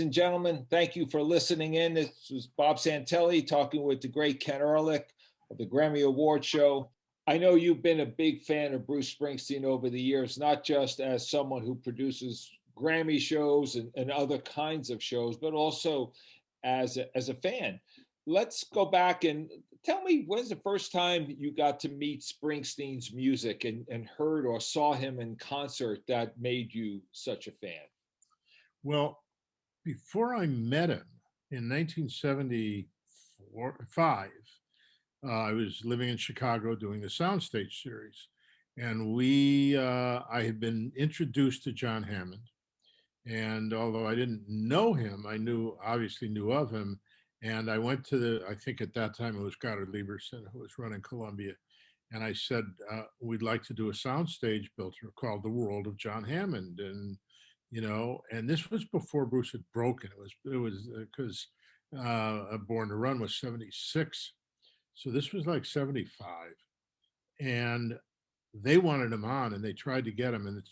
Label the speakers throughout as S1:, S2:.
S1: and gentlemen, thank you for listening in. This was Bob Santelli talking with the great Ken Ehrlich of the Grammy Award show. I know you've been a big fan of Bruce Springsteen over the years, not just as someone who produces Grammy shows and other kinds of shows, but also as a fan. Let's go back and tell me, when's the first time you got to meet Springsteen's music and heard or saw him in concert that made you such a fan?
S2: Well, before I met him in 1975, I was living in Chicago doing the Soundstage series, and I had been introduced to John Hammond. And although I didn't know him, obviously knew of him. And I went to I think at that time it was Goddard Lieberson who was running Columbia. And I said, we'd like to do a soundstage built called The World of John Hammond. And this was before Bruce had broken. It was because Born to Run was 76. So this was like 75. And they wanted him on and they tried to get him. And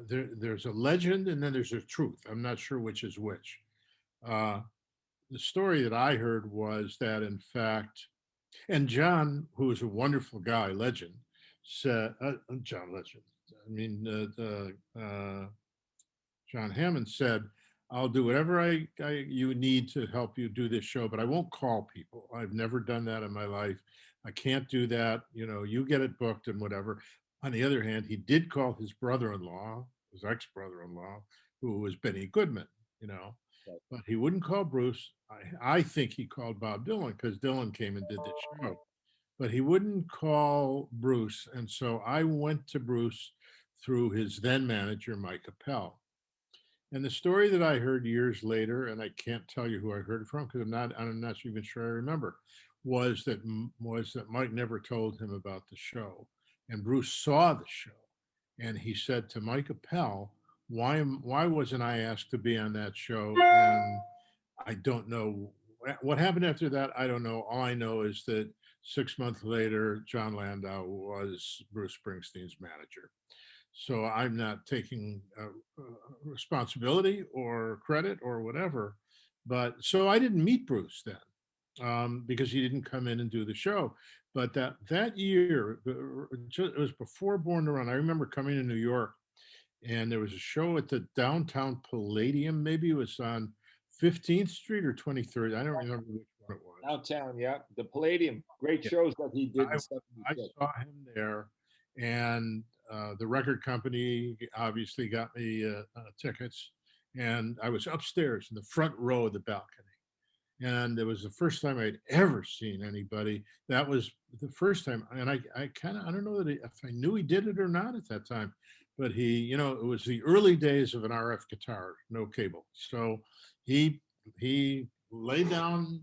S2: there's a legend and then there's a truth. I'm not sure which is which. The story that I heard was that, in fact, and John, who is a wonderful guy, legend, said, John Legend, I mean, John Hammond said, I'll do whatever you need to help you do this show, but I won't call people. I've never done that in my life. I can't do that. You get it booked and whatever. On the other hand, he did call his brother-in-law, his ex-brother-in-law, who was Benny Goodman, but he wouldn't call Bruce. I think he called Bob Dylan because Dylan came and did the show, but he wouldn't call Bruce. And so I went to Bruce through his then manager, Mike Appel. And the story that I heard years later, and I can't tell you who I heard it from because I'm not even sure I remember, was that Mike never told him about the show, and Bruce saw the show, and he said to Mike Appel, why wasn't I asked to be on that show? And I don't know what happened after that. I don't know. All I know is that 6 months later, John Landau was Bruce Springsteen's manager. So I'm not taking responsibility or credit or whatever. But so I didn't meet Bruce then because he didn't come in and do the show. But that year, it was before Born to Run. I remember coming to New York and there was a show at the downtown Palladium. Maybe it was on 15th Street or 23rd. I don't remember which one it was.
S1: Downtown, yeah. The Palladium. Great shows that he did in 76.
S2: I saw him there, and the record company obviously got me tickets, and I was upstairs in the front row of the balcony. And it was the first time I'd ever seen anybody. That was the first time. And I don't know that if I knew he did it or not at that time, but it was the early days of an RF guitar, no cable. So he lay down,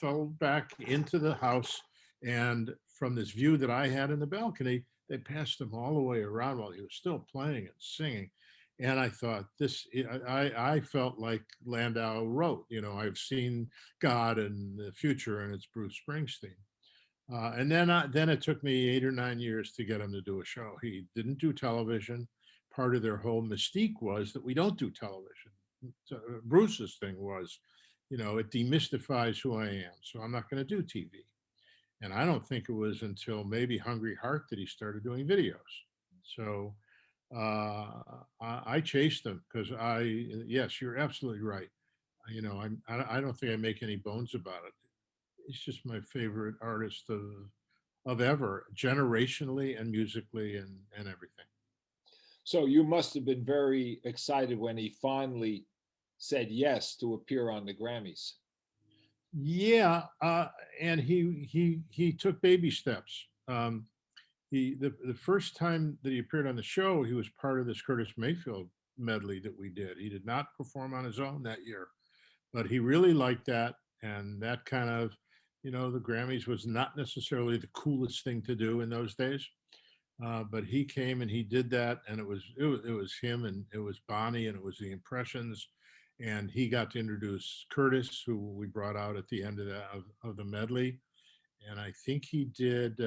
S2: fell back into the house. And from this view that I had in the balcony, they passed him all the way around while he was still playing and singing. And I thought I felt like Landau wrote, I've seen God in the future and it's Bruce Springsteen. And then it took me 8 or 9 years to get him to do a show. He didn't do television. Part of their whole mystique was that we don't do television. So Bruce's thing was, it demystifies who I am. So I'm not going to do TV. And I don't think it was until maybe Hungry Heart that he started doing videos. So I chased them because yes, you're absolutely right. I don't think I make any bones about it. It's just my favorite artist of ever, generationally and musically and everything.
S1: So you must have been very excited when he finally said yes to appear on the Grammys.
S2: Yeah, and he took baby steps. The first time that he appeared on the show, he was part of this Curtis Mayfield medley that we did. He did not perform on his own that year, but he really liked that. And that kind of, the Grammys was not necessarily the coolest thing to do in those days. But he came and he did that, and it was him and it was Bonnie and it was the Impressions, and he got to introduce Curtis, who we brought out at the end of the medley, and I think he did.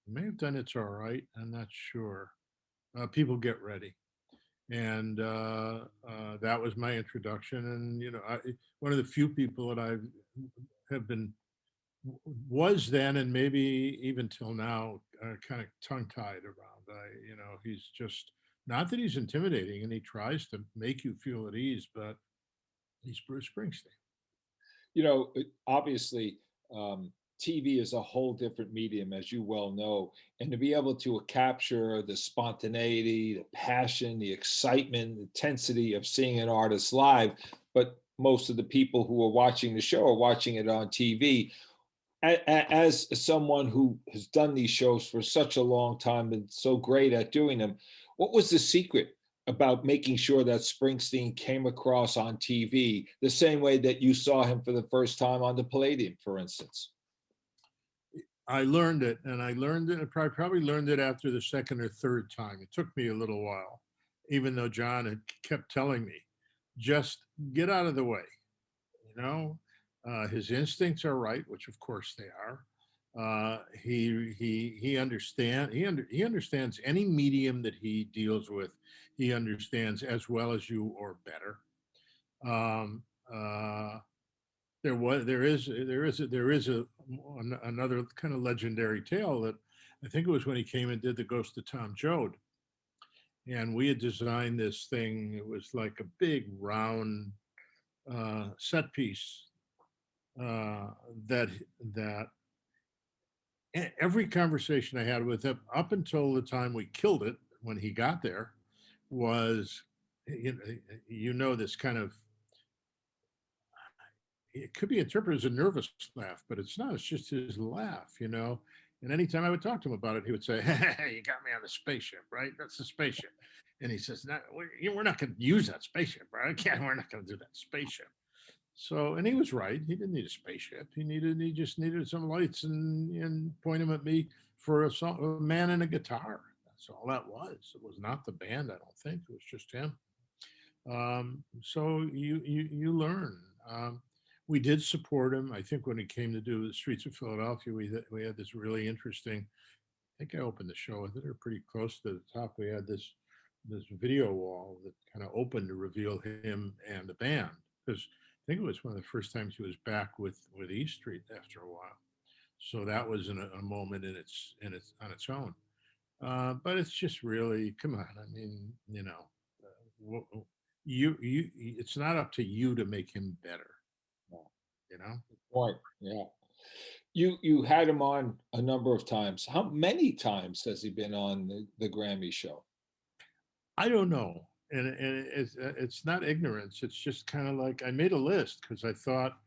S2: May have done It's All Right. I'm not sure. People Get Ready. and that was my introduction. And one of the few people that I have been was then, and maybe even till now, kind of tongue tied around. He's just not that he's intimidating, and he tries to make you feel at ease, but he's Bruce Springsteen.
S1: Obviously, TV is a whole different medium, as you well know, and to be able to capture the spontaneity, the passion, the excitement, the intensity of seeing an artist live, but most of the people who are watching the show are watching it on TV. As someone who has done these shows for such a long time and so great at doing them, what was the secret about making sure that Springsteen came across on TV the same way that you saw him for the first time on the Palladium, for instance?
S2: I learned it, and I learned it. I probably learned it after the second or third time. It took me a little while, even though John had kept telling me, just get out of the way. You know, his instincts are right, which of course they are. He understands any medium that he deals with. He understands as well as you or better. Um, uh, there is another kind of legendary tale that I think it was when he came and did the Ghost of Tom Joad, and we had designed this thing. It was like a big round set piece uh, that that every conversation I had with him up until the time we killed it when he got there was this kind of, it could be interpreted as a nervous laugh, but it's not. It's just his laugh. And anytime I would talk to him about it, he would say, "Hey, you got me on the spaceship, right? That's the spaceship." And he says, "No, we're not going to use that spaceship, right? We're not going to do that spaceship." So, and he was right. He didn't need a spaceship. He just needed some lights and point him at me for a man and a guitar. That's all that was. It was not the band. I don't think it was just him. So you learn. We did support him. I think when he came to do the Streets of Philadelphia, we had this really interesting. I think I opened the show with it, or pretty close to the top. We had this video wall that kind of opened to reveal him and the band, because I think it was one of the first times he was back with E Street after a while. So that was a moment on its own. But it's just really, come on. I mean, it's not up to you to make him better. You know,
S1: Right. Yeah. You had him on a number of times. How many times has he been on the Grammy show?
S2: I don't know, and it's not ignorance. It's just kind of like I made a list because I thought,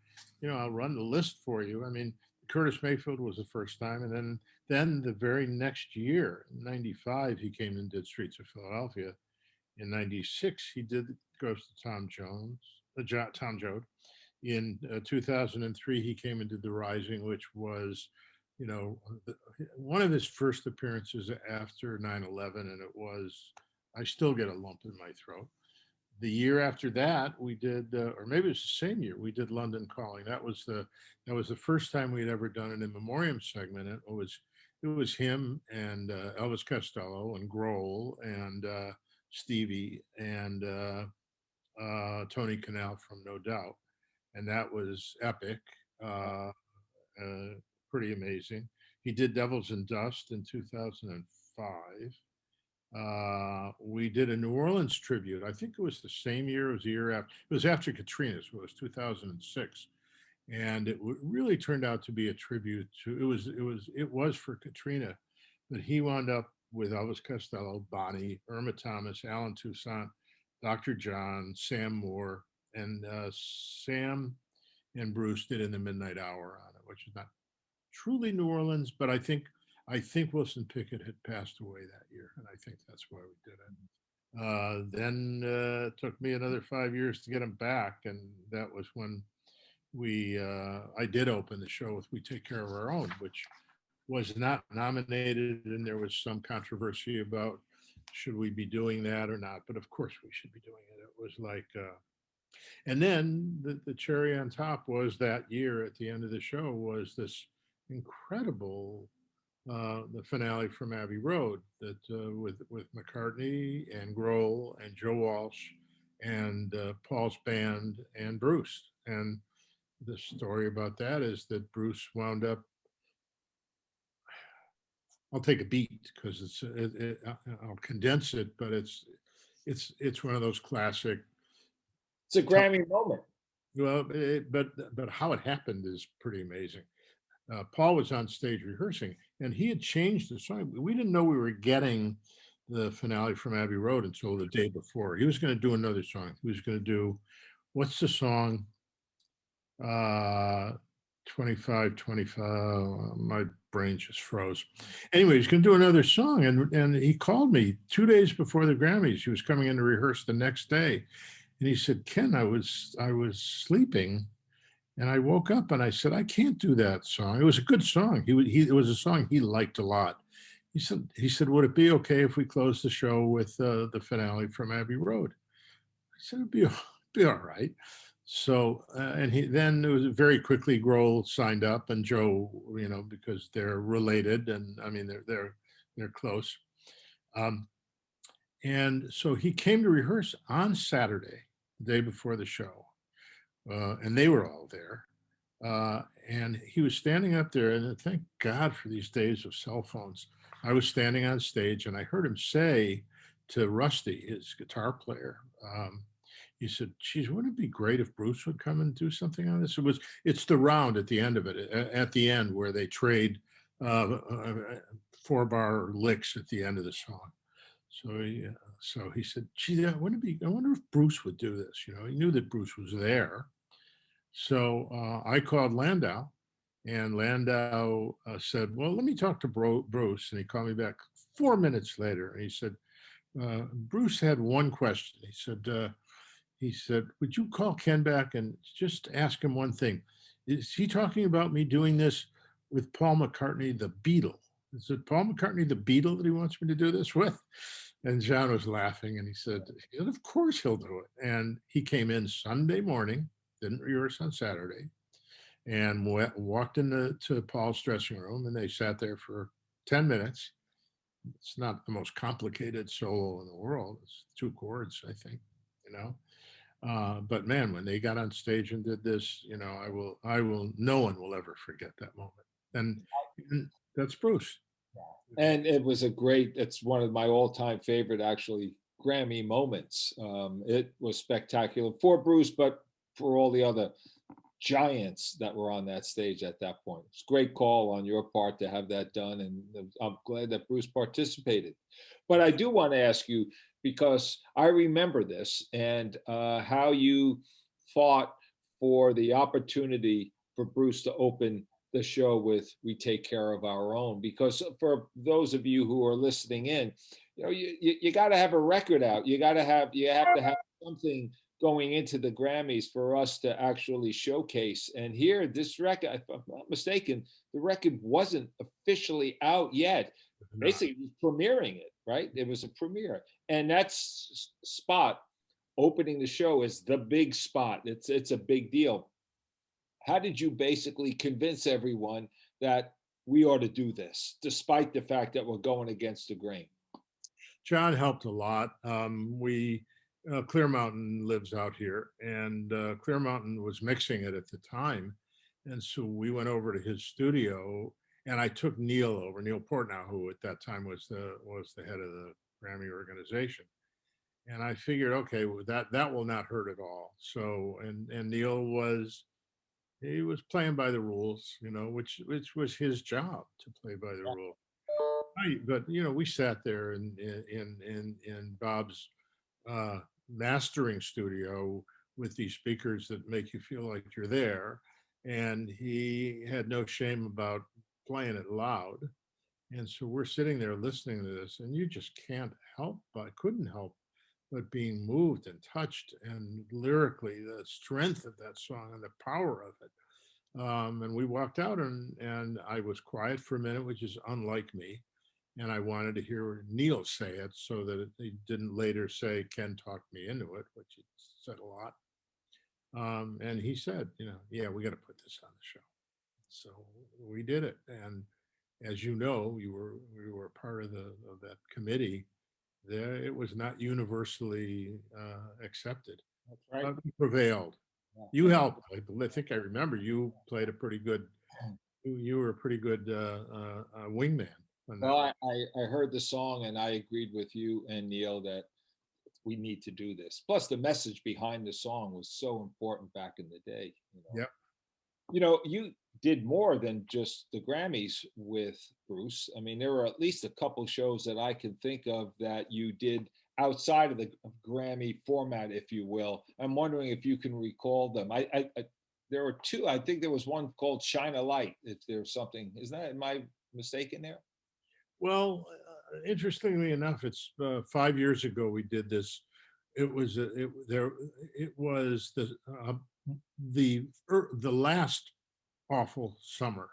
S2: I'll run the list for you. I mean, Curtis Mayfield was the first time, and then the very next year, '95, he came and did Streets of Philadelphia. In '96, he did Ghost of Tom Joad. In 2003, he came and did The Rising, which was, one of his first appearances after 9/11, and it was, I still get a lump in my throat. The year after that, we did, or maybe it's the same year, we did London Calling. That was the first time we'd ever done an in memoriam segment. It was him and Elvis Costello and Grohl and Stevie and Tony Canal from No Doubt, and that was epic, uh, uh, pretty amazing. He did Devils and Dust in 2005. We did a New Orleans tribute. I think it was the same year. It was the year after. It was after Katrina, so it was 2006, and it really turned out to be a tribute to. It was for Katrina, but he wound up with Elvis Costello, Bonnie, Irma Thomas, Alan Toussaint, Dr. John, Sam Moore, and Sam and Bruce did In the Midnight Hour on it, which is not truly New Orleans, but I think Wilson Pickett had passed away that year, and I think that's why we did it. Then it took me another 5 years to get him back, and that was when I did open the show with "We Take Care of Our Own," which was not nominated, and there was some controversy about should we be doing that or not. But of course, we should be doing it. It was like, and then the cherry on top was that year at the end of the show was this incredible the finale from Abbey Road that with McCartney and Grohl and Joe Walsh and Paul's band and Bruce. And the story about that is that Bruce wound up. I'll take a beat because I'll condense it, but it's one of those classic.
S1: It's a Grammy moment.
S2: Well, but how it happened is pretty amazing. Paul was on stage rehearsing, and he had changed the song. We didn't know we were getting the finale from Abbey Road until the day before. He was going to do another song. He was going to do, what's the song? 25, 25. My brain just froze. Anyway, he's going to do another song, and he called me 2 days before the Grammys. He was coming in to rehearse the next day, and he said, "Ken, I was sleeping." And I woke up and I said, I can't do that song. It was a good song. It was a song he liked a lot. He said, would it be okay if we close the show with the finale from Abbey Road? I said, be all right. So, and then it was very quickly Grohl signed up and Joe, because they're related and I mean, they're close. And so he came to rehearse on Saturday, the day before the show. And they were all there. And he was standing up there, and thank God for these days of cell phones. I was standing on stage, and I heard him say to Rusty, his guitar player, he said, "Geez, wouldn't it be great if Bruce would come and do something on this?" It's the round at the end of it, at the end where they trade 4-bar licks at the end of the song. So he said, "Gee, wouldn't it be? I wonder if Bruce would do this." He knew that Bruce was there. So I called Landau, and Landau said, "Well, let me talk to Bruce." And he called me back 4 minutes later, and he said, "Bruce had one question." He said, "Would you call Ken back and just ask him one thing? Is he talking about me doing this with Paul McCartney, the Beatle? Is it Paul McCartney, the Beatle, that he wants me to do this with?" And John was laughing, and he said, "Of course he'll do it." And he came in Sunday morning, didn't rehearse on Saturday, and walked into Paul's dressing room, and they sat there for 10 minutes. It's not the most complicated solo in the world. It's 2 chords, I think, you know. But man, when they got on stage and did this, no one will ever forget that moment. And that's Bruce.
S1: And it's one of my all-time favorite, actually, Grammy moments. It was spectacular for Bruce, but for all the other giants that were on that stage at that point. It's a great call on your part to have that done, and I'm glad that Bruce participated. But I do want to ask you, because I remember this and how you fought for the opportunity for Bruce to open the show with "We Take Care of Our Own," because for those of you who are listening in, you got to have a record out. You have to have something going into the Grammys for us to actually showcase. And here, this record, if I'm not mistaken, the record wasn't officially out yet. Basically, it was premiering it, right? It was a premiere. And that spot opening the show is the big spot. It's a big deal. How did you basically convince everyone that we ought to do this, despite the fact that we're going against the grain?
S2: John helped a lot. Clear Mountain lives out here, and Clear Mountain was mixing it at the time, and so we went over to his studio, and I took Neil over, Neil Portnow, who at that time was the head of the Grammy organization, and I figured, okay, well, that will not hurt at all. So, and Neil was playing by the rules, which was his job to play by the rules. But we sat there in Bob's mastering studio with these speakers that make you feel like you're there, and he had no shame about playing it loud. And so we're sitting there listening to this, and you just couldn't help but being moved and touched, and lyrically the strength of that song and the power of it. And we walked out, and I was quiet for a minute, which is unlike me. And I wanted to hear Neil say it so that he didn't later say Ken talked me into it, which he said a lot. And he said, yeah, we got to put this on the show. So we did it. And as you know, you were part of the of that committee. There, it was not universally accepted.
S1: That's right.
S2: He prevailed.
S1: Yeah.
S2: You helped. I think I remember you played a pretty good. You were a pretty good wingman on that
S1: Well,
S2: one.
S1: I heard the song and I agreed with you and Neil that we need to do this. Plus, the message behind the song was so important back in the day.
S2: Yep.
S1: You did more than just the Grammys with Bruce. I mean, there were at least a couple shows that I can think of that you did outside of the Grammy format, if you will. I'm wondering if you can recall them. There were two. I think there was one called "Shine a Light." If there's something, is that am I mistaken there?
S2: Well, interestingly enough, it's 5 years ago we did this. It was it there. It was the last awful summer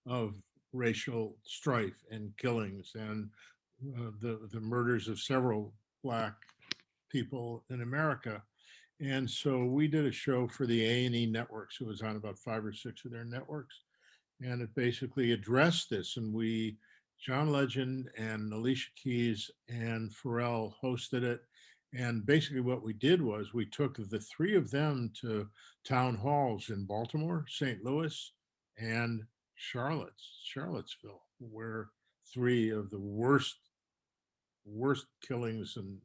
S2: of racial strife and killings and the murders of several black people in America. And so we did a show for the A&E networks. It was on about 5 or 6 of their networks, and it basically addressed this. And John Legend and Alicia Keys and Pharrell hosted it. And basically, what we did was we took the three of them to town halls in Baltimore, St. Louis, and Charlottesville, where three of the worst killings and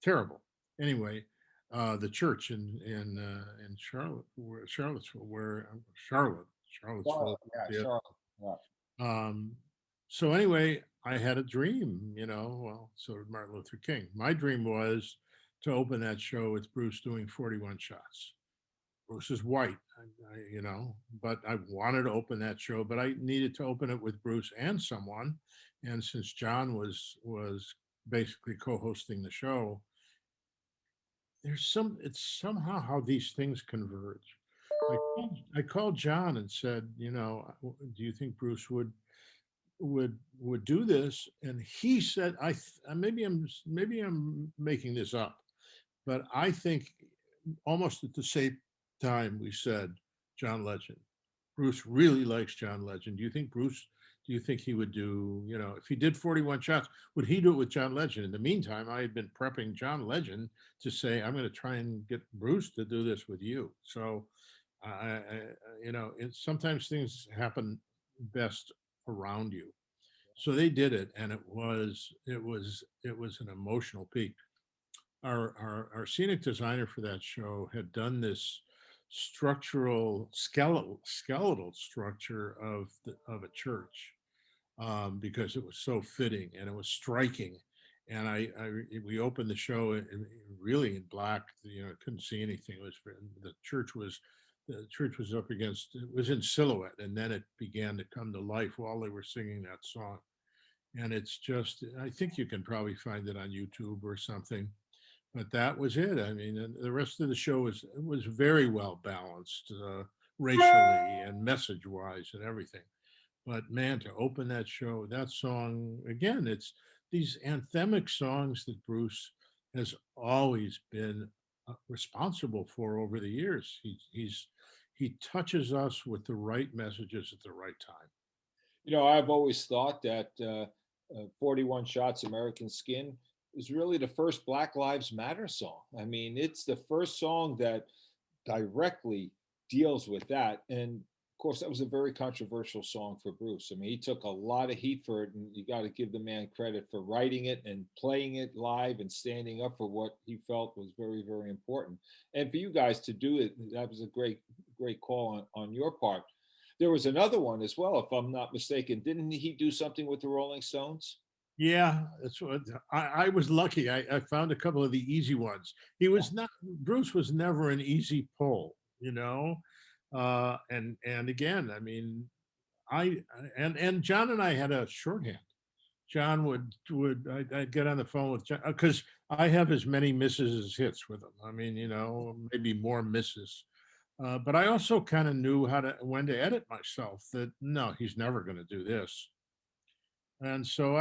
S2: terrible. Anyway, the church in Charlottesville, Charlottesville,
S1: Yeah,
S2: yeah.
S1: Charlotte. Yeah.
S2: So anyway, I had a dream, well, so did Martin Luther King. My dream was to open that show with Bruce doing 41 shots. Bruce is white, but I wanted to open that show, but I needed to open it with Bruce and someone. And since John was basically co-hosting the show, it's somehow how these things converge. I called John and said, do you think Bruce would do this? And he said, maybe I'm making this up, but I think almost at the same time we said John Legend. Bruce really likes John Legend. Do you think he would do, if he did 41 shots, would he do it with John Legend? In the meantime, I had been prepping John Legend to say, I'm going to try and get Bruce to do this with you. So, sometimes things happen best around you. So they did it, and it was an emotional peak. Our scenic designer for that show had done this skeletal structure of a church, because it was so fitting and it was striking. And we opened the show really in black. Couldn't see anything. The church was up against. It was in silhouette, and then it began to come to life while they were singing that song. And it's just, I think you can probably find it on YouTube or something. But that was it. I mean, and the rest of the show was very well balanced, racially and message wise and everything. But man, to open that show, that song again, it's these anthemic songs that Bruce has always been responsible for over the years. He touches us with the right messages at the right time.
S1: I've always thought that 41 Shots American Skin is really the first Black Lives Matter song. I mean, it's the first song that directly deals with that. And of course, that was a very controversial song for Bruce. I mean, he took a lot of heat for it, and you got to give the man credit for writing it and playing it live and standing up for what he felt was very, very important. And for you guys to do it, that was a great, great call on your part. There was another one as well, if I'm not mistaken. Didn't he do something with the Rolling Stones?
S2: Yeah, that's what I was lucky. I found a couple of the easy ones. Bruce was never an easy pull, and again, I mean, and John and I had a shorthand. John I'd get on the phone with John because I have as many misses as hits with him. I mean, maybe more misses. But I also kind of knew when to edit myself. That no, he's never going to do this. And so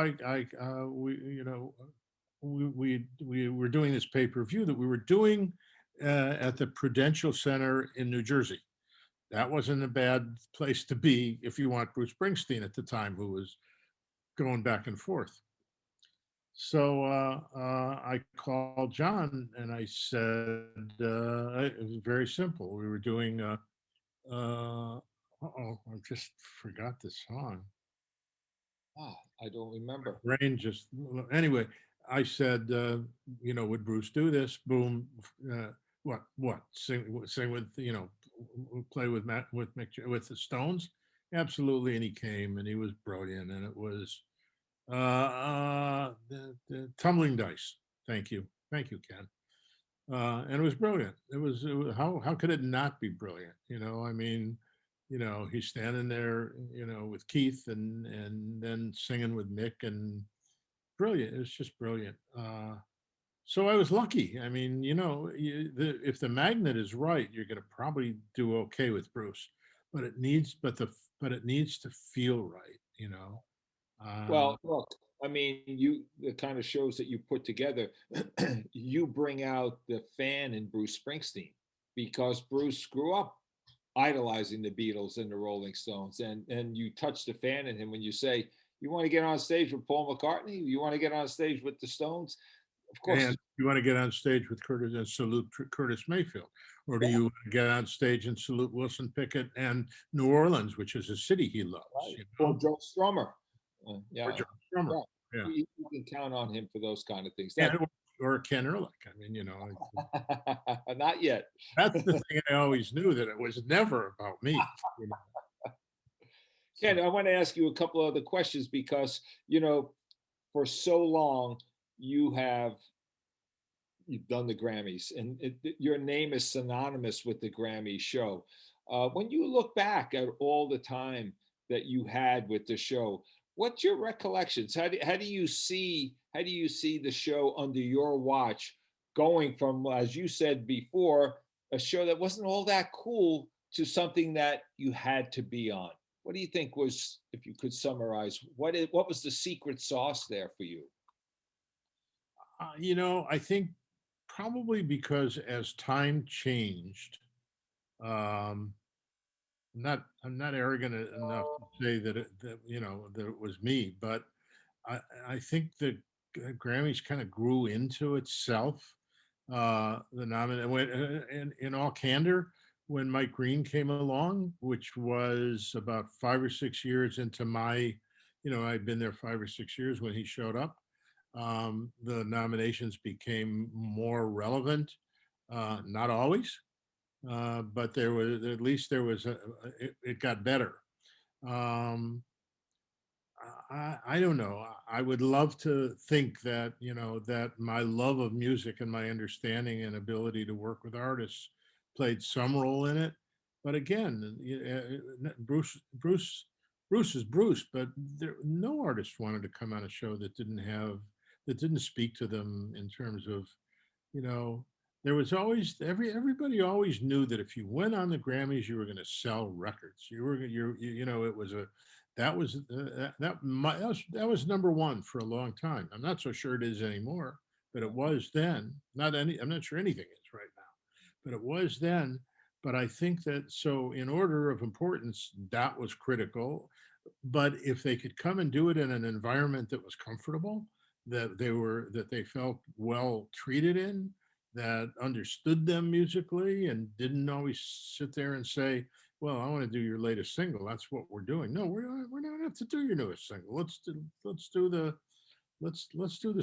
S2: we were doing this pay-per-view that we were doing at the Prudential Center in New Jersey. that wasn't a bad place to be if you want Bruce Springsteen at the time, who was going back and forth. So I called John and I said, it was very simple. We were doing, I just forgot the song.
S1: Ah, I don't remember.
S2: Brain just, anyway, I said, would Bruce do this? Boom. What? Sing with, play with with the Stones? Absolutely. And he came and he was brilliant. And it was, the Tumbling Dice. Thank you. Thank you, Ken. And it was brilliant. It was how could it not be brilliant? I mean, he's standing there, with Keith and then singing with Mick and brilliant. It was just brilliant. So I was lucky. I mean, if the magnet is right, you're going to probably do okay with Bruce, but it needs to feel right. Uh,
S1: Well, look, I mean, the kind of shows that you put together, you bring out the fan in Bruce Springsteen because Bruce grew up idolizing the Beatles and the Rolling Stones, and you touch the fan in him when you say you want to get on stage with Paul McCartney, you want to get on stage with the Stones. Of course,
S2: and you want to get on stage with Curtis and salute Curtis Mayfield, or do
S1: yeah,
S2: you get on stage and salute Wilson Pickett and New Orleans, which is a city he loves,
S1: right. Or Joe Strummer.
S2: or
S1: Yeah,
S2: John Drummer,
S1: yeah.
S2: yeah,
S1: You can count on him for those kind of things. That
S2: and or Ken Ehrlich. I mean,
S1: not yet.
S2: that's the thing I always knew that it was never about me.
S1: Ken,
S2: So
S1: I want to ask you a couple other questions because for so long you have you've done the Grammys, and your name is synonymous with the Grammy show. When you look back at all the time that you had with the show, what's your recollections? How do you see the show under your watch going from, as you said before, a show that wasn't all that cool to something that you had to be on? What do you think was, if you could summarize, what was the secret sauce there for you?
S2: I think probably because as time changed, um, I'm not arrogant enough to say that it was me, but I think the Grammys kind of grew into itself. The nominee when in all candor, when Mike Green came along, which was about 5 or 6 years into my, I'd been there 5 or 6 years when he showed up. The nominations became more relevant. Not always, but there was at least there was it got better. Um, I don't know. I would love to think that that my love of music and my understanding and ability to work with artists played some role in it. But again, Bruce is Bruce. But no artist wanted to come on a show that didn't speak to them in terms of you know, there was always everybody always knew that if you went on the Grammys, you were going to sell records. You were it was a that was number one for a long time. I'm not so sure it is anymore, but it was then. I'm not sure anything is right now, but it was then. But I think that so in order of importance, that was critical. But if they could come and do it in an environment that was comfortable, that they felt well treated in, that understood them musically, and didn't always sit there and say, "Well, I want to do your latest single. That's what we're doing." No, we're not have to do your newest single. Let's do the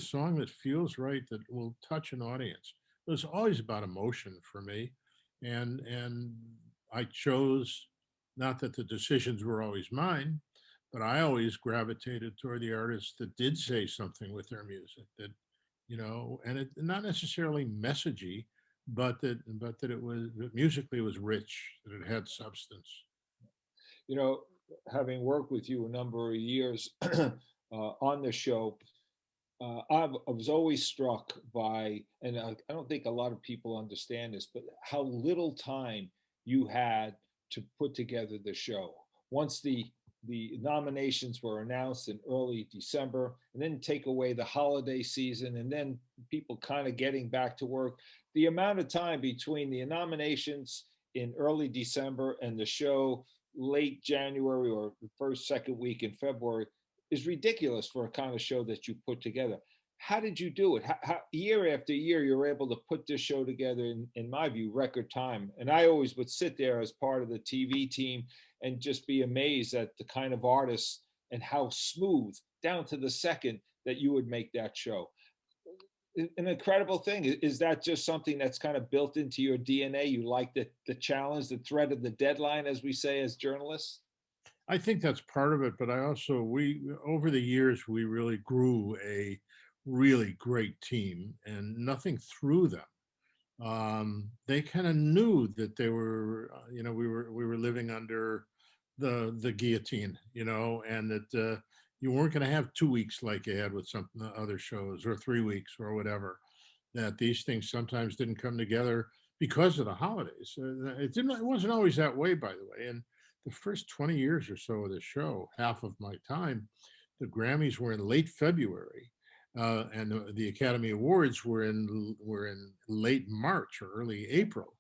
S2: song that feels right, that will touch an audience. It was always about emotion for me, and I chose, not that the decisions were always mine, but I always gravitated toward the artists that did say something with their music, that and it not necessarily messagey, but that it was that musically it was rich, that it had substance.
S1: You know, having worked with you a number of years on the show, I was always struck by, and I don't think a lot of people understand this, but how little time you had to put together the show. Once the nominations were announced in early December, and then take away the holiday season, and then people kind of getting back to work, the amount of time between the nominations in early December and the show late January or the first, second week in February is ridiculous for a kind of show that you put together. How did you do it? Year after year, you're able to put this show together in my view, record time. And I always would sit there as part of the TV team and just be amazed at the kind of artists and how smooth down to the second that you would make that show. An incredible thing. Is that just something that's kind of built into your DNA? You like the challenge, the threat of the deadline, as we say as journalists?
S2: I think that's part of it, but I also we over the years we really grew a really great team, and nothing threw them. They kind of knew that they were, we were living under the guillotine, and that you weren't going to have 2 weeks like you had with some other shows, or 3 weeks, or whatever. That these things sometimes didn't come together because of the holidays. It didn't. It wasn't always that way, by the way. And the first 20 years or so of the show, half of my time, the Grammys were in late February, and the Academy Awards were in late March or early April.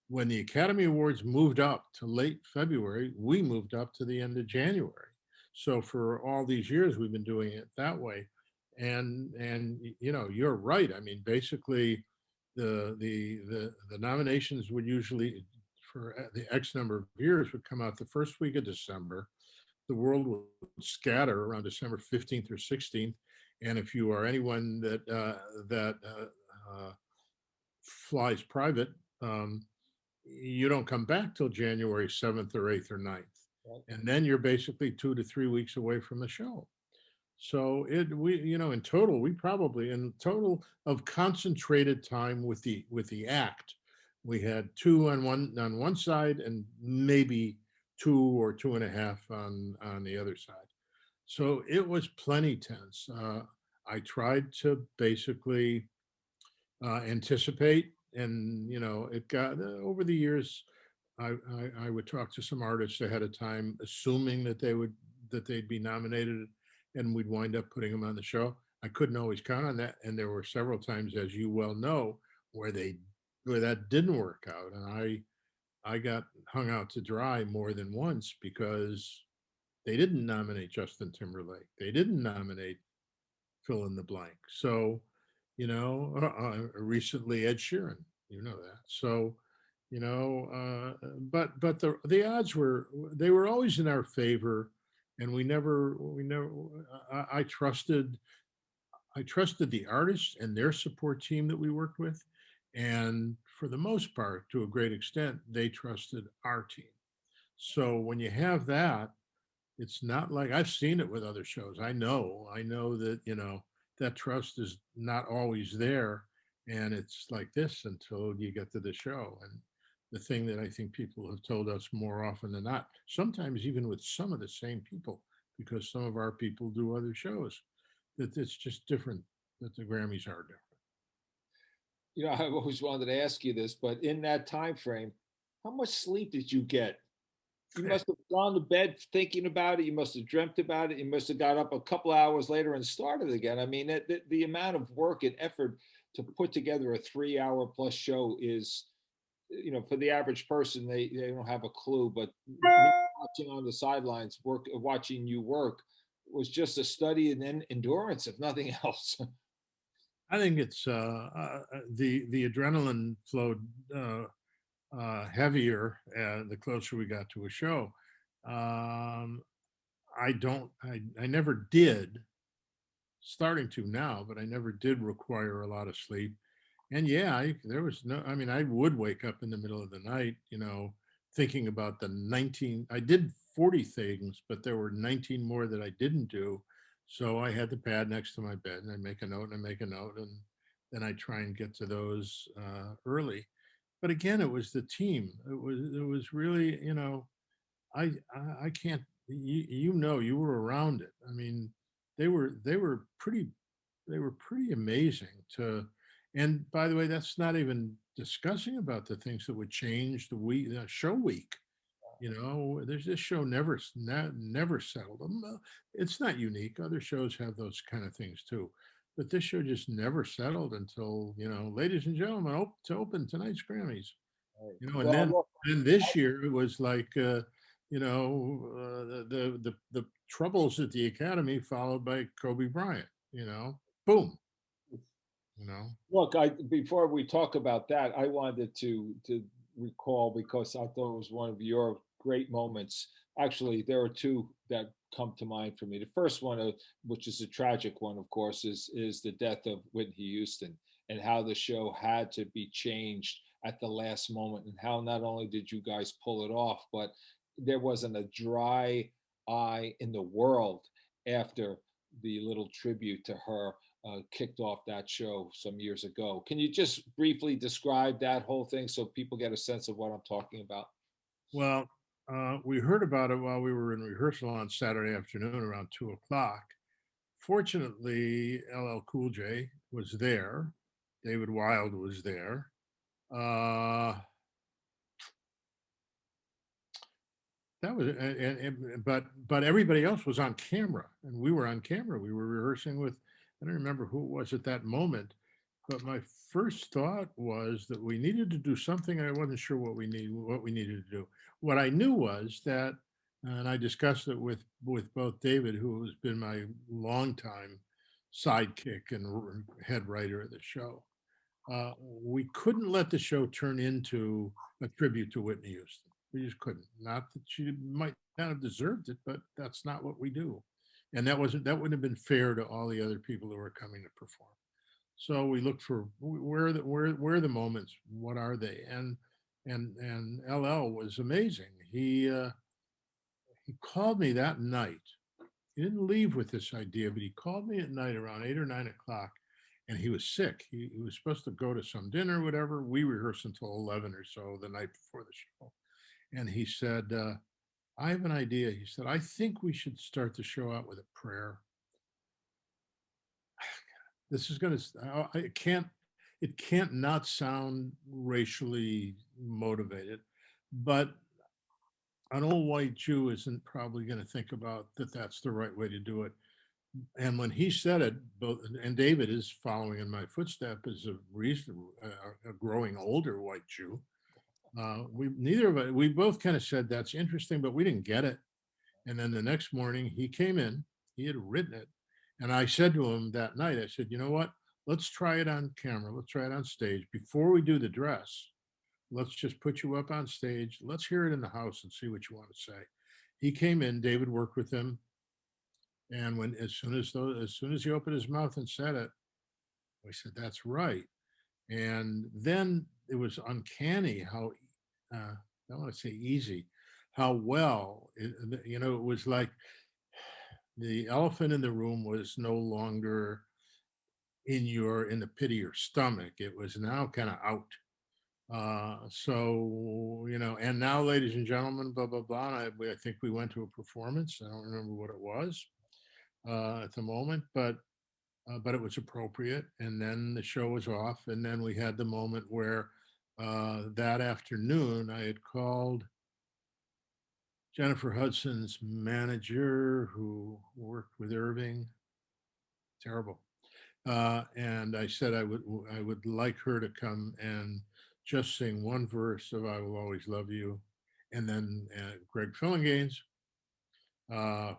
S2: When the Academy Awards moved up to late February, we moved up to the end of January. So for all these years, we've been doing it that way. And you're right. I mean, basically, the nominations would usually, for the X number of years, would come out the first week of December. The world would scatter around December 15th or 16th. And if you are anyone that flies private, you don't come back till January 7th or 8th or 9th. And then you're basically 2 to 3 weeks away from the show. So in total, we probably, in total of concentrated time with the act, we had two on one side and maybe 2 or 2.5 on the other side. So it was plenty tense. I tried to basically anticipate, and it got over the years. I would talk to some artists ahead of time, assuming that they'd be nominated, and we'd wind up putting them on the show. I couldn't always count on that, and there were several times, as you well know, where that didn't work out, and I got hung out to dry more than once because they didn't nominate Justin Timberlake. They didn't nominate fill in the blank. So, recently Ed Sheeran, you know that. So, but the odds were always in our favor, and we never. I trusted the artists and their support team that we worked with, and for the most part, to a great extent, they trusted our team. So when you have that, it's not like I've seen it with other shows. I know that, that trust is not always there. And it's like this until you get to the show. And the thing that I think people have told us more often than not, sometimes even with some of the same people, because some of our people do other shows, that it's just different, that the Grammys are different.
S1: I've always wanted to ask you this, but in that time frame, how much sleep did you get? You must have gone to bed thinking about it. You must have dreamt about it. You must have got up a couple hours later and started again. I mean, the amount of work and effort to put together a 3 hour plus show is, for the average person, they don't have a clue. But me watching on the sidelines, watching you work was just a study in endurance, if nothing else.
S2: I think it's the adrenaline flowed heavier the closer we got to a show. Um, I never did, starting to now, but I never did require a lot of sleep. And yeah, there was no, I mean, I would wake up in the middle of the night, thinking about the 19, I did 40 things, but there were 19 more that I didn't do. So I had the pad next to my bed, and I make a note and I make a note, and then I try and get to those early. But again, it was the team. It was really, I can't, you were around it. I mean, they were they were pretty they were pretty amazing to. And by the way, that's not even discussing about the things that would change the show week. There's this show never settled. It's not unique. Other shows have those kind of things too, but this show just never settled until, ladies and gentlemen, to open tonight's Grammys.
S1: Right.
S2: you know, and
S1: Well,
S2: then
S1: look,
S2: this year it was like, you know, the troubles at the Academy followed by Kobe Bryant, you know, boom, you know.
S1: look, before we talk about that, I wanted to recall because I thought it was one of your great moments. Actually, there are two that come to mind for me. The first one, which is a tragic one, of course, is the death of Whitney Houston and how the show had to be changed at the last moment, and how not only did you guys pull it off, but there wasn't a dry eye in the world after the little tribute to her kicked off that show some years ago. Can you just briefly describe that whole thing so people get a sense of what I'm talking about?
S2: Well, we heard about it while we were in rehearsal on Saturday afternoon around 2 o'clock. Fortunately, LL Cool J was there. David Wild was there. Uh, that was, but everybody else was on camera, and we were on camera. We were rehearsing with, I don't remember who it was at that moment, but my first thought was that we needed to do something. I wasn't sure what we needed to do. What I knew was that, and I discussed it with both David, who has been my longtime sidekick and head writer of the show. We couldn't let the show turn into a tribute to Whitney Houston. We just couldn't. Not that she might not have deserved it, but that's not what we do. And that wouldn't have been fair to all the other people who were coming to perform. So we looked for where are the moments, what are they? And LL was amazing. He called me that night. He didn't leave with this idea, but he called me at night around 8 or 9 o'clock, and he was sick. He was supposed to go to some dinner, or whatever. We rehearsed until 11 or so the night before the show, and he said, "I have an idea." He said, "I think we should start the show out with a prayer." This is going to. It can't not sound racially motivated, but an old white Jew isn't probably going to think about that. That's the right way to do it. And when he said it, both and David is following in my footsteps as a growing older white Jew. We neither of us, we both kind of said that's interesting, but we didn't get it. And then the next morning he came in, he had written it, and I said to him that night, I said, you know what? Let's try it on camera. Let's try it on stage before we do the dress. Let's just put you up on stage. Let's hear it in the house and see what you want to say. He came in. David worked with him. And as soon as he opened his mouth and said it, we said, "That's right." And then it was uncanny how I don't want to say easy, how well it was like the elephant in the room was no longer in the pit of your stomach. It was now kind of out. So and now, ladies and gentlemen, blah blah blah. I think we went to a performance. I don't remember what it was at the moment, but it was appropriate. And then the show was off. And then we had the moment where that afternoon I had called Jennifer Hudson's manager who worked with Irving. Terrible. And I said I would like her to come and just sing one verse of "I Will Always Love You," and then Greg Fillinganes,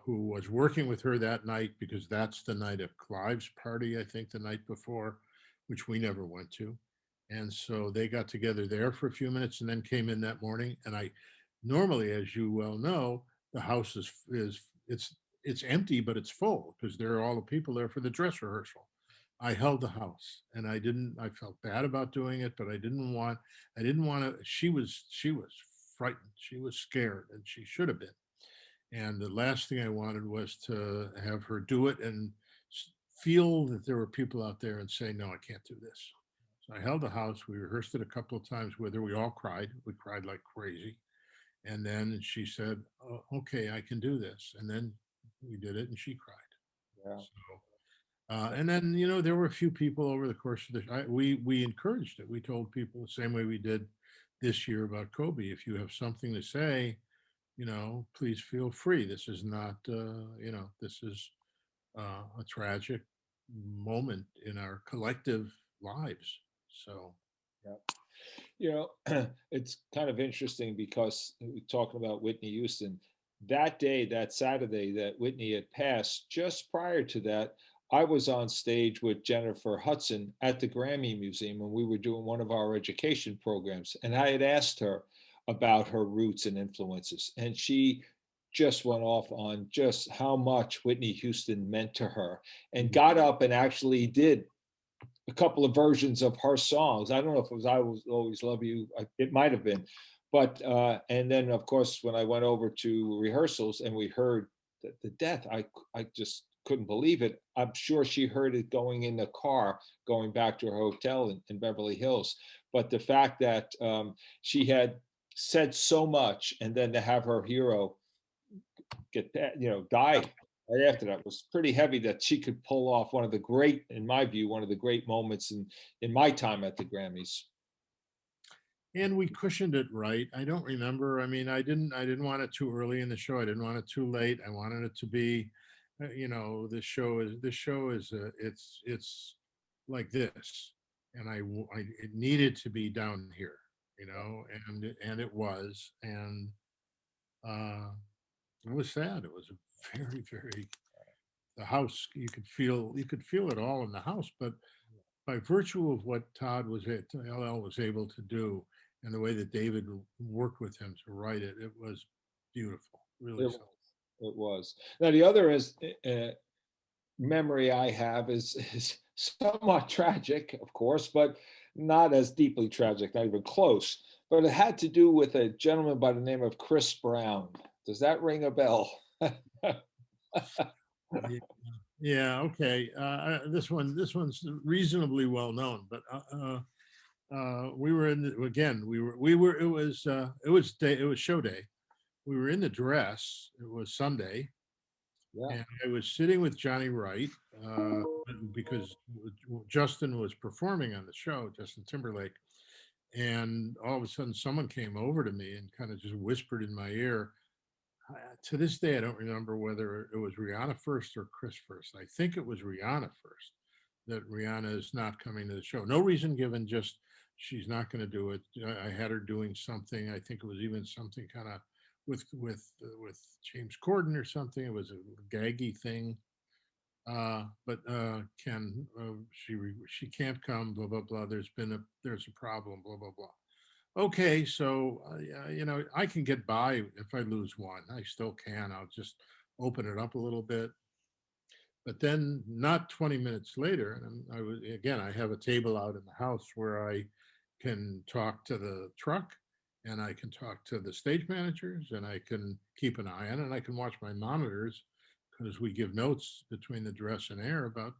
S2: who was working with her that night because that's the night of Clive's party, I think the night before, which we never went to. And so they got together there for a few minutes and then came in that morning. And I normally, as you well know, the house is it's empty, but it's full because there are all the people there for the dress rehearsal. I held the house and I felt bad about doing it, but I didn't want to, she was frightened. She was scared and she should have been. And the last thing I wanted was to have her do it and feel that there were people out there and say, no, I can't do this. So I held the house. We rehearsed it a couple of times with her. We all cried. We cried like crazy. And then she said, oh, okay, I can do this. And then we did it and she cried.
S1: Yeah.
S2: So, and then, there were a few people over the course of we encouraged it. We told people the same way we did this year about Kobe. If you have something to say, please feel free. This is not, this is a tragic moment in our collective lives. So,
S1: Yeah. You know, it's kind of interesting because we're talking about Whitney Houston. That day, that Saturday that Whitney had passed, just prior to that, I was on stage with Jennifer Hudson at the Grammy Museum, and we were doing one of our education programs. And I had asked her about her roots and influences, and she just went off on just how much Whitney Houston meant to her, and got up and actually did a couple of versions of her songs. I don't know if it was "I Will Always Love You." It might have been, but and then of course when I went over to rehearsals and we heard the death, I just couldn't believe it. I'm sure she heard it going in the car going back to her hotel in Beverly Hills. But the fact that she had said so much, and then to have her hero get that, die right after that was pretty heavy, that she could pull off one of the great, in my view, one of the great moments in my time at the Grammys.
S2: And we cushioned it right. I don't remember. I mean, I didn't want it too early in the show. I didn't want it too late. I wanted it to be, this show is it's like this, and it needed to be down here, and it was, and uh, it was sad. It was a very very the house. You could feel it all in the house, but by virtue of what LL was able to do, and the way that David worked with him to write it, it was beautiful, really
S1: It,
S2: something.
S1: it was. Now the other is memory I have is somewhat tragic, of course, but not as deeply tragic, not even close. But it had to do with a gentleman by the name of Chris Brown. Does that ring a bell?
S2: Yeah, yeah, okay. This one's reasonably well known, but we were again. It was show day. We were in the dress. It was Sunday,
S1: Yeah.
S2: and I was sitting with Johnny Wright because Justin was performing on the show, Justin Timberlake, and all of a sudden someone came over to me and kind of just whispered in my ear. To this day, I don't remember whether it was Rihanna first or Chris first. I think it was Rihanna first. That Rihanna is not coming to the show. No reason given, just she's not going to do it. I had her doing something. I think it was even something kind of with James Corden or something. It was a gaggy thing. But Ken, she can't come. Blah blah blah. There's a problem. Blah blah blah. Okay, so I can get by if I lose one. I still can. I'll just open it up a little bit. But then, not 20 minutes later, and I have a table out in the house where I can talk to the truck, and I can talk to the stage managers, and I can keep an eye on it, and I can watch my monitors because we give notes between the dress and air about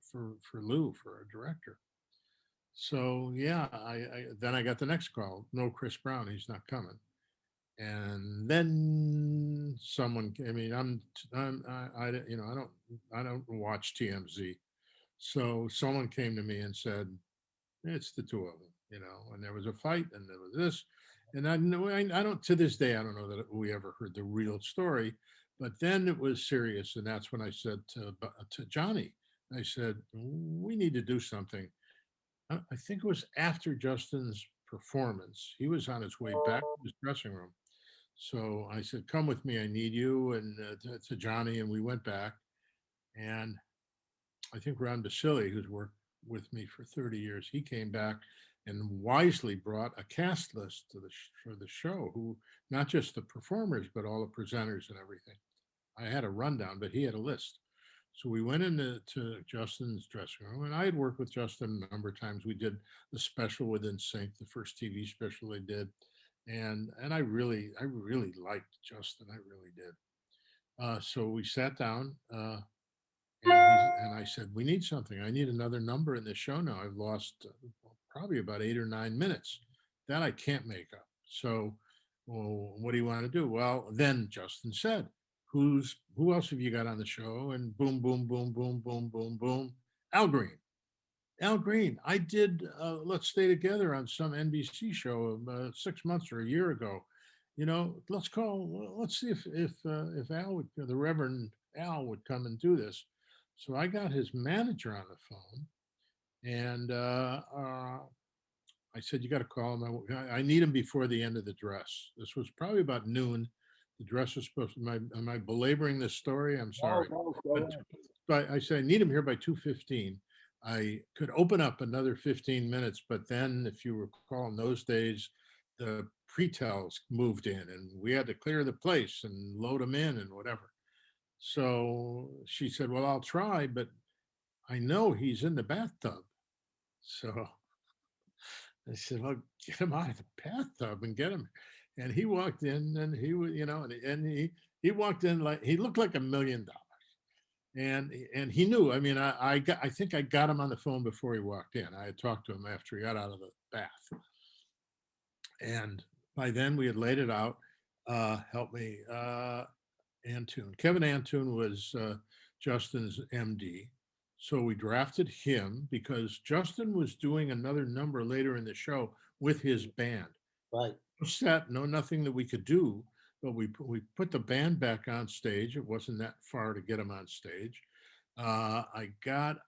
S2: for Lou, for our director. So yeah, then I got the next call. No, Chris Brown, he's not coming. And then someone, I mean, I don't watch TMZ. So someone came to me and said, it's the two of them, and there was a fight and there was this. And I know, I don't, to this day, I don't know that we ever heard the real story, but then it was serious. And that's when I said to Johnny, I said, we need to do something. I think it was after Justin's performance. He was on his way back to his dressing room. So I said, "Come with me. I need you." And to Johnny, and we went back. And I think Ron Basili, who's worked with me for 30 years, he came back and wisely brought a cast list for the show, who not just the performers, but all the presenters and everything. I had a rundown, but he had a list. So we went into Justin's dressing room, and I had worked with Justin a number of times. We did the special with NSYNC, the first TV special they did, and I really liked Justin. I really did. So we sat down, and I said, "We need something. I need another number in the show now. I've lost probably about 8 or 9 minutes. That I can't make up. So, well, what do you want to do?" Well, then Justin said, who else have you got on the show? And boom, boom, boom, boom, boom, boom, boom. Al Green. Al Green. I did Let's Stay Together on some NBC show 6 months or a year ago. Let's see if Al would, the Reverend Al would come and do this. So I got his manager on the phone, and I said, you got to call him. I need him before the end of the dress. This was probably about noon. The dress was supposed to, am I belaboring this story? I'm
S1: No,
S2: sorry.
S1: no,
S2: But,
S1: go ahead.
S2: but I said, I need him here by 2:15. I could open up another 15 minutes, but then if you recall in those days, the pre-tels moved in and we had to clear the place and load them in and whatever. So she said, well, I'll try, but I know he's in the bathtub. So I said, well, get him out of the bathtub and get him. And he walked in and he was, he walked in like, he looked like $1 million. And he knew, I mean, I think I got him on the phone before he walked in. I had talked to him after he got out of the bath. And by then we had laid it out. Help me, Antoon. Kevin Antoon was Justin's MD. So we drafted him because Justin was doing another number later in the show with his band.
S1: Right.
S2: No set, no nothing that we could do, but we put the band back on stage. It wasn't that far to get them on stage. I got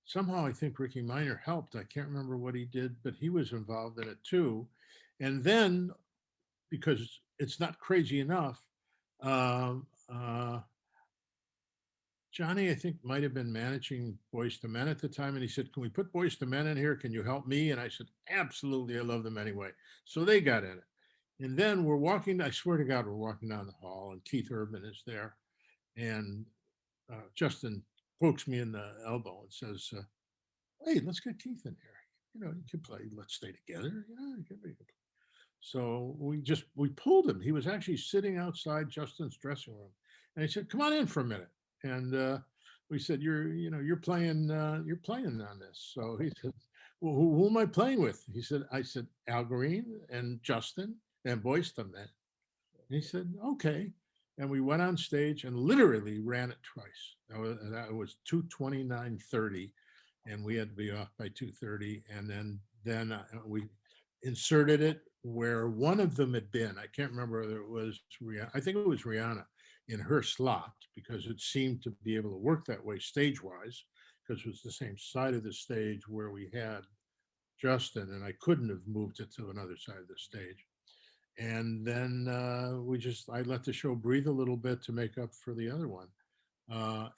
S2: somehow I think Ricky Minor helped. I can't remember what he did, but he was involved in it too. And then because it's not crazy enough, um, uh, Johnny, I think, might have been managing Boyz II Men at the time. And he said, can we put Boyz II Men in here? Can you help me? And I said, absolutely. I love them anyway. So they got in it. And then we're walking, I swear to God, we're walking down the hall and Keith Urban is there. And Justin pokes me in the elbow and says, hey, let's get Keith in here. You know, you can play Let's Stay Together. You know, you can be. So we pulled him. He was actually sitting outside Justin's dressing room. And I said, come on in for a minute. And we said, you're playing on this. So he said, well, who am I playing with? I said, Al Green and Justin and Boyz II Men. And he said, okay. And we went on stage and literally ran it twice. That was 2:29:30, and we had to be off by 2:30. And then we inserted it where one of them had been. I can't remember whether it was Rihanna. I think it was Rihanna in her slot because it seemed to be able to work that way stage-wise because it was the same side of the stage where we had Justin, and I couldn't have moved it to another side of the stage. And then I let the show breathe a little bit to make up for the other one.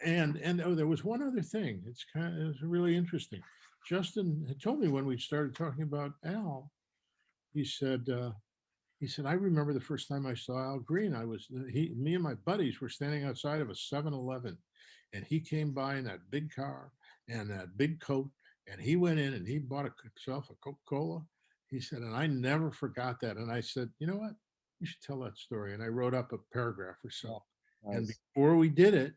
S2: And there was one other thing. It's really interesting. Justin had told me when we started talking about Al, he said, I remember the first time I saw Al Green. Me and my buddies were standing outside of a 7-Eleven, and he came by in that big car and that big coat, and he went in and he bought himself a Coca-Cola. He said, and I never forgot that. And I said, you know what? You should tell that story. And I wrote up a paragraph or so.
S1: Nice.
S2: And before we did it,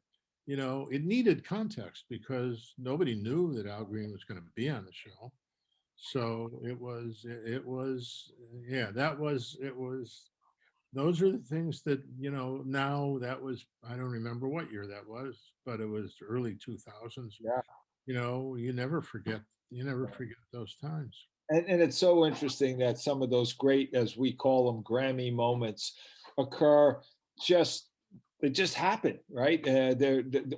S2: it needed context because nobody knew that Al Green was going to be on the show. So it was, those are the things that, now that was, I don't remember what year that was, but it was early 2000s.
S1: Yeah.
S2: You never forget those times.
S1: And it's so interesting that some of those great, as we call them, Grammy moments occur it just happened, right?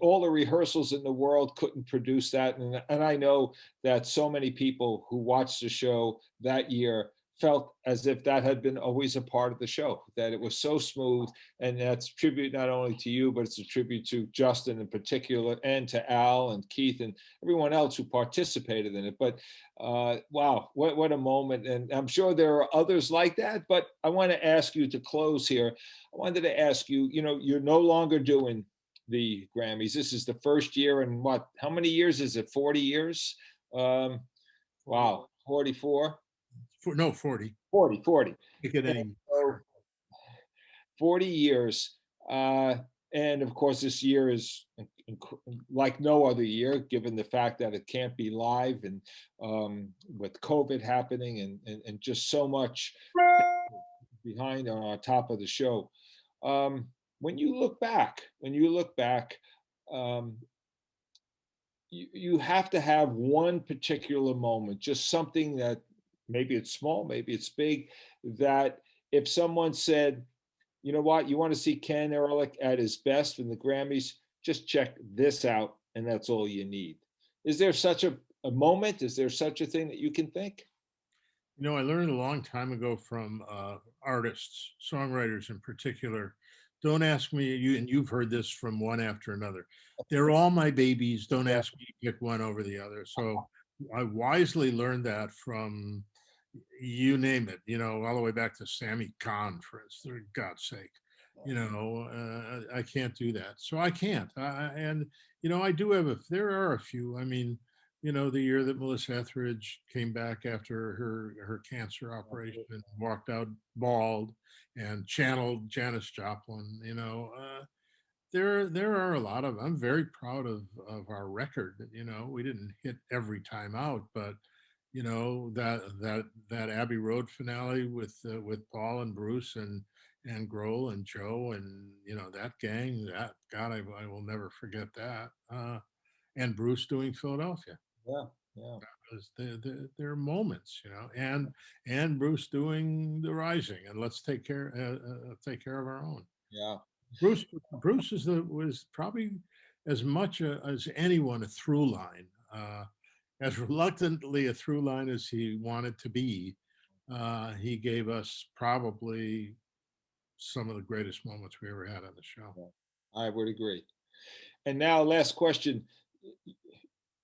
S1: All the rehearsals in the world couldn't produce that. And I know that so many people who watched the show that year felt as if that had been always a part of the show, that it was so smooth. And that's a tribute not only to you, but it's a tribute to Justin in particular, and to Al and Keith and everyone else who participated in it. But wow, what a moment. And I'm sure there are others like that, but I want to ask you to close here. I wanted to ask you, you're no longer doing the Grammys. This is the first year in how many years is it? 40 years? Wow, 44?
S2: No, 40.
S1: 40.
S2: So
S1: 40 years. And of course, this year is like no other year, given the fact that it can't be live and with COVID happening and just so much behind on top of the show. When you look back, you have to have one particular moment, just something that maybe it's small, maybe it's big, that if someone said, you know what, you want to see Ken Ehrlich at his best in the Grammys, just check this out, and that's all you need. Is there such a a moment? Is there such a thing that you can think?
S2: I learned a long time ago from artists, songwriters in particular. Don't ask me, and you've heard this from one after another. They're all my babies. Don't
S1: Yeah.
S2: ask me to pick one over the other. So I wisely learned that from you name it, all the way back to Sammy Kahn, for instance, for God's sake. I can't do that. So I can't. I do have there are a few. I mean, the year that Melissa Etheridge came back after her cancer operation and walked out bald and channeled Janis Joplin, there are a lot of. I'm very proud of our record. We didn't hit every time out, but that Abbey Road finale with Paul and Bruce and Grohl and Joe and that gang. That God, I will never forget that. And Bruce doing Philadelphia.
S1: Yeah. Yeah.
S2: There are moments, and Bruce doing The Rising, and let's take care of our own.
S1: Yeah.
S2: Bruce was probably as much as anyone a through line, as reluctantly a through line as he wanted to be. He gave us probably some of the greatest moments we ever had on the show.
S1: Yeah. I would agree. And now, last question.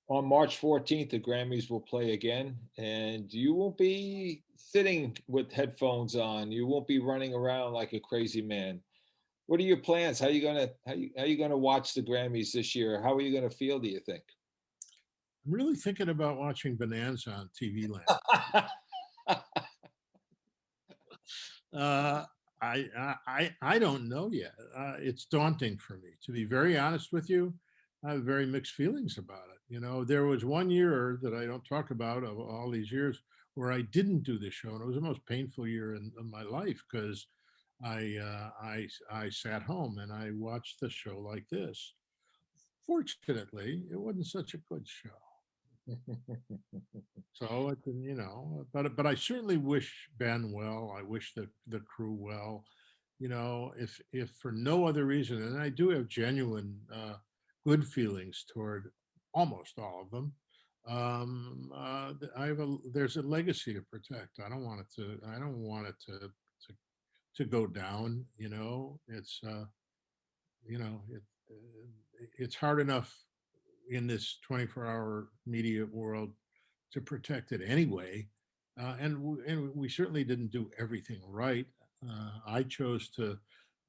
S1: On March 14th, the Grammys will play again, and you won't be sitting with headphones on. You won't be running around like a crazy man. What are your plans? How you gonna watch the Grammys this year? How are you gonna feel, do you think?
S2: I'm really thinking about watching Bonanza on TV Land. Uh, I don't know yet. It's daunting for me, to be very honest with you. I have very mixed feelings about it. There was one year that I don't talk about of all these years where I didn't do this show, and it was the most painful year in my life because I sat home and I watched the show like this. Fortunately, it wasn't such a good show. So but I certainly wish Ben well. I wish the crew well. If for no other reason, and I do have genuine good feelings toward almost all of them. There's a legacy to protect. I don't want it to. I don't want it to go down. It's you know it, it's hard enough in this 24-hour media world to protect it anyway. And we certainly didn't do everything right. I chose to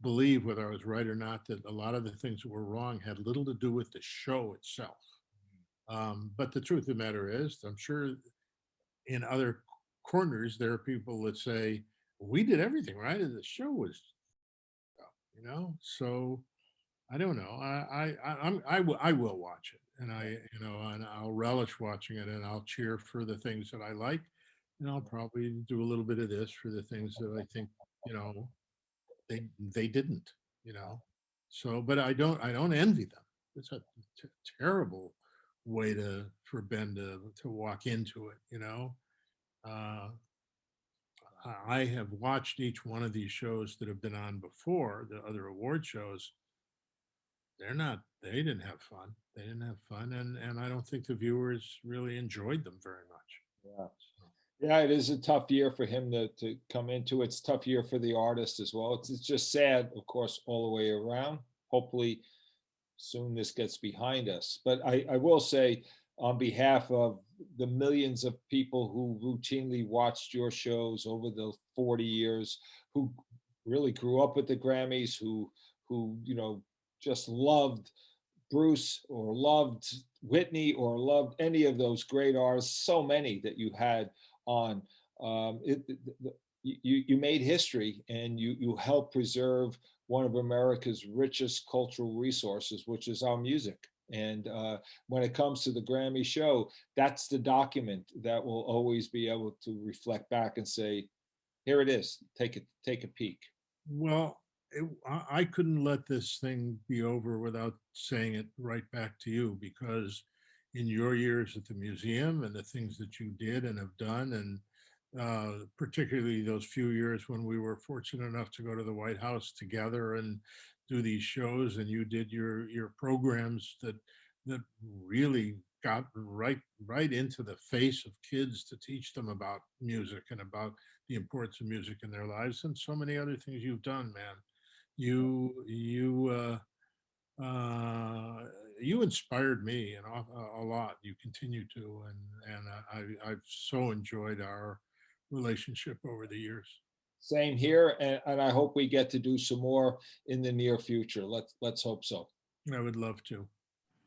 S2: believe, whether I was right or not, that a lot of the things that were wrong had little to do with the show itself. But the truth of the matter is, I'm sure in other corners, there are people that say, we did everything right, and the show was, so I don't know. I will watch it, and and I'll relish watching it, and I'll cheer for the things that I like, and I'll probably do a little bit of this for the things that I think you know they didn't, you know. So, but I don't envy them. It's a terrible way for Ben to walk into it, Uh, I have watched each one of these shows that have been on before, the other award shows. They didn't have fun. They didn't have fun, and I don't think the viewers really enjoyed them very much.
S1: Yeah. Yeah, it is a tough year for him to come into. It's a tough year for the artist as well. It's just sad, of course, all the way around. Hopefully, soon this gets behind us. But I will say, on behalf of the millions of people who routinely watched your shows over the 40 years, who really grew up with the Grammys, who just loved Bruce or loved Whitney or loved any of those great artists, so many that you had on. You made history, and you helped preserve one of America's richest cultural resources, which is our music. And when it comes to the Grammy show, that's the document that will always be able to reflect back and say, here it is, take a peek.
S2: Well, I couldn't let this thing be over without saying it right back to you, because in your years at the museum and the things that you did and have done, and particularly those few years when we were fortunate enough to go to the White House together and do these shows, and you did your programs that really got right into the face of kids to teach them about music and about the importance of music in their lives, and so many other things you've done, man. You inspired me and a lot. You continue to, I've so enjoyed our relationship over the years.
S1: Same here, and I hope we get to do some more in the near future. Let's hope so.
S2: I would love to.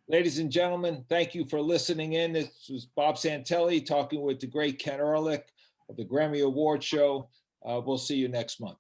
S1: Ladies and gentlemen, thank you for listening in. This was Bob Santelli talking with the great Ken Ehrlich of the Grammy Award show. We'll see you next month.